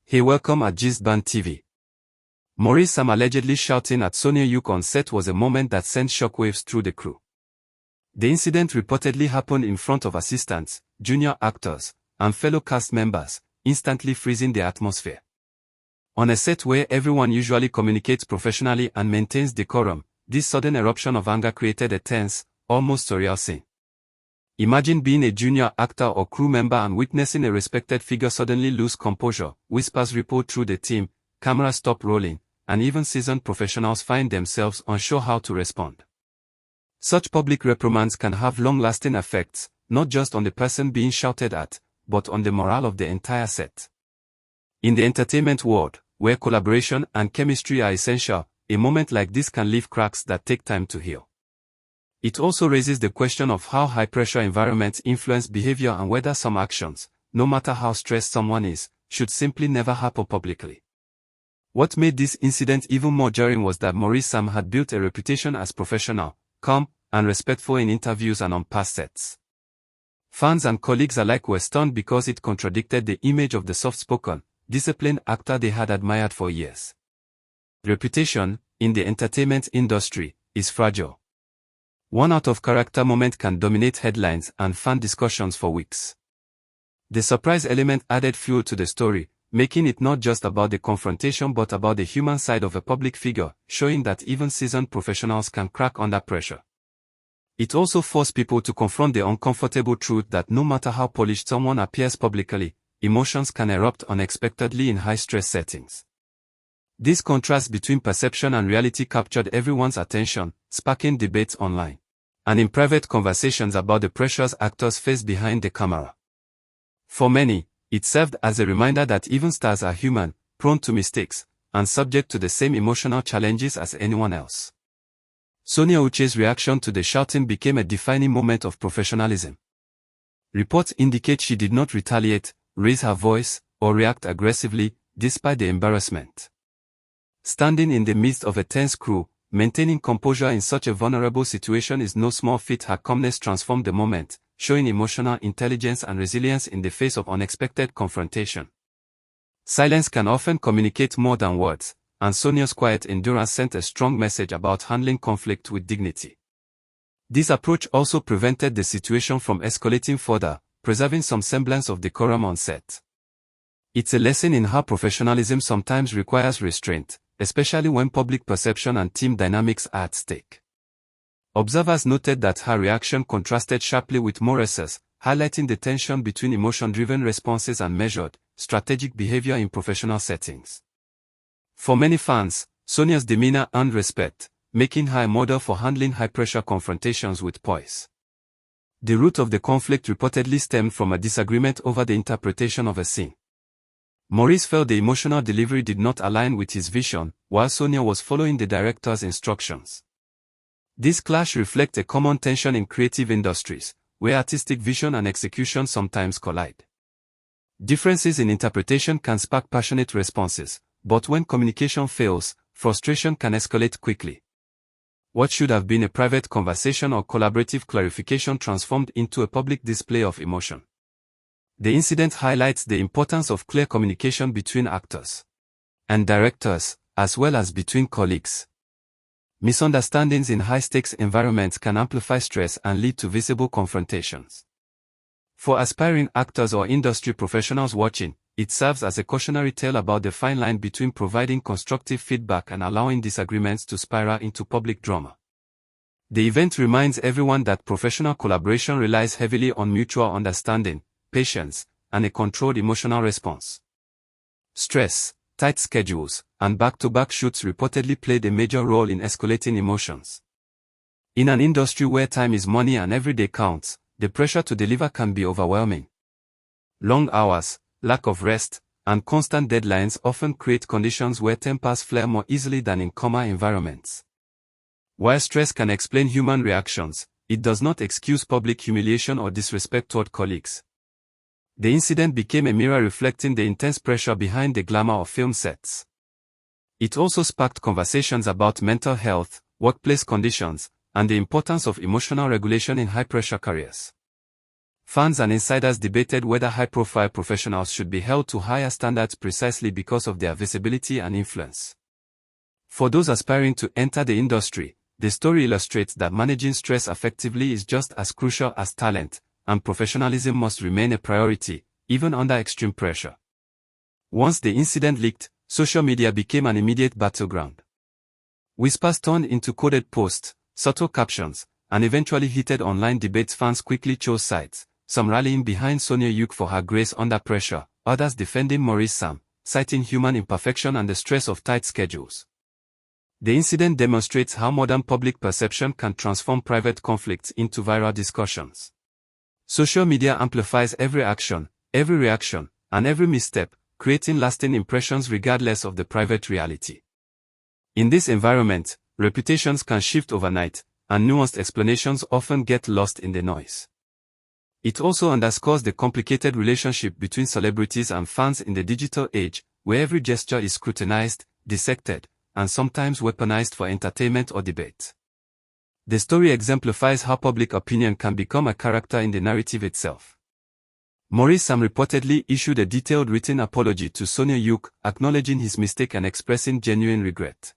Hey, welcome at Band TV. Maurice Sam allegedly shouting at Sonia on set was a moment that sent shockwaves through the crew. The incident reportedly happened in front of assistants, junior actors, and fellow cast members, instantly freezing the atmosphere. On a set where everyone usually communicates professionally and maintains decorum, this sudden eruption of anger created a tense, almost surreal scene. Imagine being a junior actor or crew member and witnessing a respected figure suddenly lose composure. Whispers ripple through the team, cameras stop rolling, and even seasoned professionals find themselves unsure how to respond. Such public reprimands can have long-lasting effects, not just on the person being shouted at, but on the morale of the entire set. In the entertainment world, where collaboration and chemistry are essential, a moment like this can leave cracks that take time to heal. It also raises the question of how high-pressure environments influence behavior and whether some actions, no matter how stressed someone is, should simply never happen publicly. What made this incident even more jarring was that Maurice Sam had built a reputation as professional, calm, and respectful in interviews and on past sets. Fans and colleagues alike were stunned because it contradicted the image of the soft-spoken, disciplined actor they had admired for years. Reputation, in the entertainment industry, is fragile. One out-of-character moment can dominate headlines and fan discussions for weeks. The surprise element added fuel to the story, making it not just about the confrontation but about the human side of a public figure, showing that even seasoned professionals can crack under pressure. It also forced people to confront the uncomfortable truth that no matter how polished someone appears publicly, emotions can erupt unexpectedly in high-stress settings. This contrast between perception and reality captured everyone's attention, sparking debates online and in private conversations about the pressures actors face behind the camera. For many, it served as a reminder that even stars are human, prone to mistakes, and subject to the same emotional challenges as anyone else. Sonia's reaction to the shouting became a defining moment of professionalism. Reports indicate she did not retaliate, raise her voice, or react aggressively, despite the embarrassment. Standing in the midst of a tense crew, maintaining composure in such a vulnerable situation is no small feat. Her calmness transformed the moment, showing emotional intelligence and resilience in the face of unexpected confrontation. Silence can often communicate more than words, and Sonia's quiet endurance sent a strong message about handling conflict with dignity. This approach also prevented the situation from escalating further, preserving some semblance of decorum on set. It's a lesson in how professionalism sometimes requires restraint, especially when public perception and team dynamics are at stake. Observers noted that her reaction contrasted sharply with Maurice's, highlighting the tension between emotion-driven responses and measured, strategic behavior in professional settings. For many fans, Sonia's demeanor earned respect, making her a model for handling high-pressure confrontations with poise. The root of the conflict reportedly stemmed from a disagreement over the interpretation of a scene. Maurice felt the emotional delivery did not align with his vision, while Sonia was following the director's instructions. This clash reflects a common tension in creative industries, where artistic vision and execution sometimes collide. Differences in interpretation can spark passionate responses, but when communication fails, frustration can escalate quickly. What should have been a private conversation or collaborative clarification transformed into a public display of emotion. The incident highlights the importance of clear communication between actors and directors, as well as between colleagues. Misunderstandings in high-stakes environments can amplify stress and lead to visible confrontations. For aspiring actors or industry professionals watching, it serves as a cautionary tale about the fine line between providing constructive feedback and allowing disagreements to spiral into public drama. The event reminds everyone that professional collaboration relies heavily on mutual understanding, patience, and a controlled emotional response. Stress, tight schedules, and back-to-back shoots reportedly played a major role in escalating emotions. In an industry where time is money and every day counts, the pressure to deliver can be overwhelming. Long hours, lack of rest, and constant deadlines often create conditions where tempers flare more easily than in calmer environments. While stress can explain human reactions, it does not excuse public humiliation or disrespect toward colleagues. The incident became a mirror reflecting the intense pressure behind the glamour of film sets. It also sparked conversations about mental health, workplace conditions, and the importance of emotional regulation in high-pressure careers. Fans and insiders debated whether high-profile professionals should be held to higher standards precisely because of their visibility and influence. For those aspiring to enter the industry, the story illustrates that managing stress effectively is just as crucial as talent, and professionalism must remain a priority, even under extreme pressure. Once the incident leaked, social media became an immediate battleground. Whispers turned into coded posts, subtle captions, and eventually heated online debates. Fans quickly chose sides, some rallying behind Sonia Yuk for her grace under pressure, others defending Maurice Sam, citing human imperfection and the stress of tight schedules. The incident demonstrates how modern public perception can transform private conflicts into viral discussions. Social media amplifies every action, every reaction, and every misstep, creating lasting impressions regardless of the private reality. In this environment, reputations can shift overnight, and nuanced explanations often get lost in the noise. It also underscores the complicated relationship between celebrities and fans in the digital age, where every gesture is scrutinized, dissected, and sometimes weaponized for entertainment or debate. The story exemplifies how public opinion can become a character in the narrative itself. Maurice Sam reportedly issued a detailed written apology to Sonia Yuk, acknowledging his mistake and expressing genuine regret.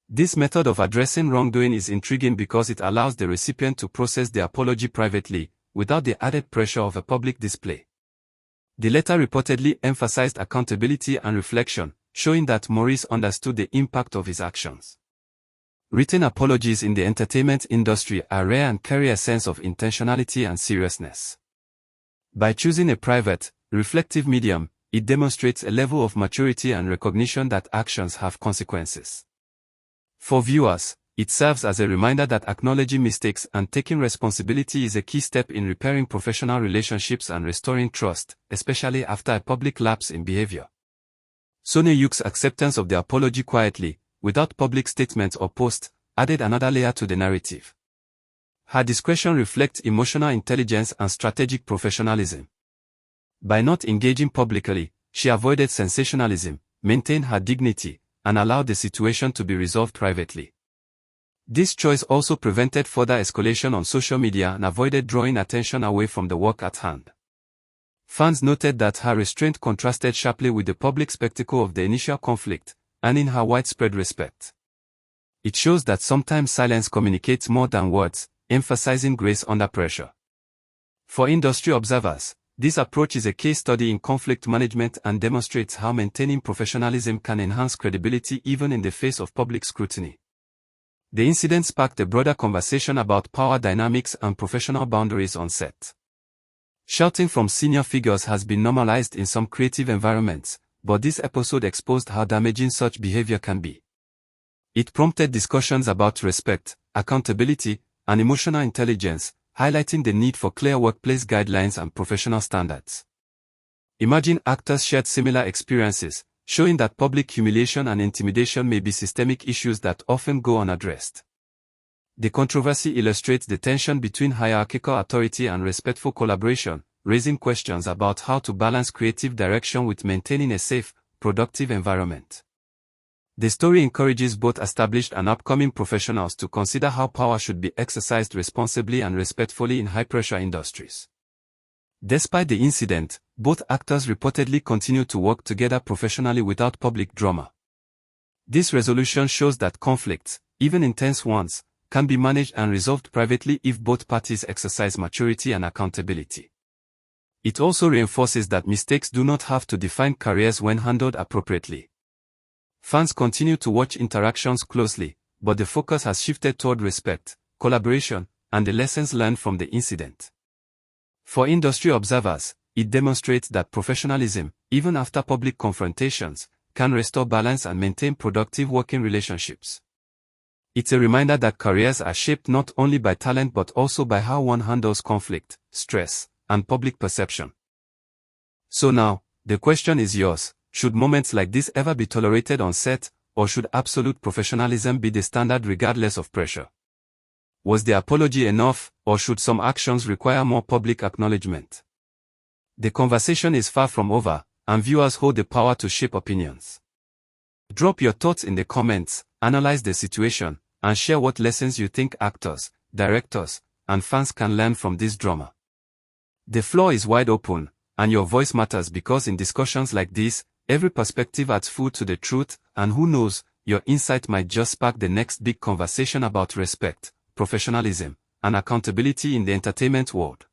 This method of addressing wrongdoing is intriguing because it allows the recipient to process the apology privately, without the added pressure of a public display. The letter reportedly emphasized accountability and reflection, showing that Maurice understood the impact of his actions. Written apologies in the entertainment industry are rare and carry a sense of intentionality and seriousness. By choosing a private, reflective medium, it demonstrates a level of maturity and recognition that actions have consequences. For viewers, it serves as a reminder that acknowledging mistakes and taking responsibility is a key step in repairing professional relationships and restoring trust, especially after a public lapse in behavior. Sonia Yuk's acceptance of the apology quietly, without public statements or posts, added another layer to the narrative. Her discretion reflects emotional intelligence and strategic professionalism. By not engaging publicly, she avoided sensationalism, maintained her dignity, and allowed the situation to be resolved privately. This choice also prevented further escalation on social media and avoided drawing attention away from the work at hand. Fans noted that her restraint contrasted sharply with the public spectacle of the initial conflict, earning her widespread respect. It shows that sometimes silence communicates more than words, emphasizing grace under pressure. For industry observers, this approach is a case study in conflict management and demonstrates how maintaining professionalism can enhance credibility even in the face of public scrutiny. The incident sparked a broader conversation about power dynamics and professional boundaries on set. Shouting from senior figures has been normalized in some creative environments, but this episode exposed how damaging such behavior can be. It prompted discussions about respect, accountability, and emotional intelligence, highlighting the need for clear workplace guidelines and professional standards. Emerging actors shared similar experiences, showing that public humiliation and intimidation may be systemic issues that often go unaddressed. The controversy illustrates the tension between hierarchical authority and respectful collaboration, raising questions about how to balance creative direction with maintaining a safe, productive environment. The story encourages both established and upcoming professionals to consider how power should be exercised responsibly and respectfully in high-pressure industries. Despite the incident, both actors reportedly continued to work together professionally without public drama. This resolution shows that conflicts, even intense ones, can be managed and resolved privately if both parties exercise maturity and accountability. It also reinforces that mistakes do not have to define careers when handled appropriately. Fans continue to watch interactions closely, but the focus has shifted toward respect, collaboration, and the lessons learned from the incident. For industry observers, it demonstrates that professionalism, even after public confrontations, can restore balance and maintain productive working relationships. It's a reminder that careers are shaped not only by talent but also by how one handles conflict, stress, and public perception. So now, the question is yours: should moments like this ever be tolerated on set, or should absolute professionalism be the standard regardless of pressure? Was the apology enough, or should some actions require more public acknowledgement? The conversation is far from over, and viewers hold the power to shape opinions. Drop your thoughts in the comments, analyze the situation, and share what lessons you think actors, directors, and fans can learn from this drama. The floor is wide open, and your voice matters because in discussions like this, every perspective adds food to the truth, and who knows, your insight might just spark the next big conversation about respect, professionalism, and accountability in the entertainment world.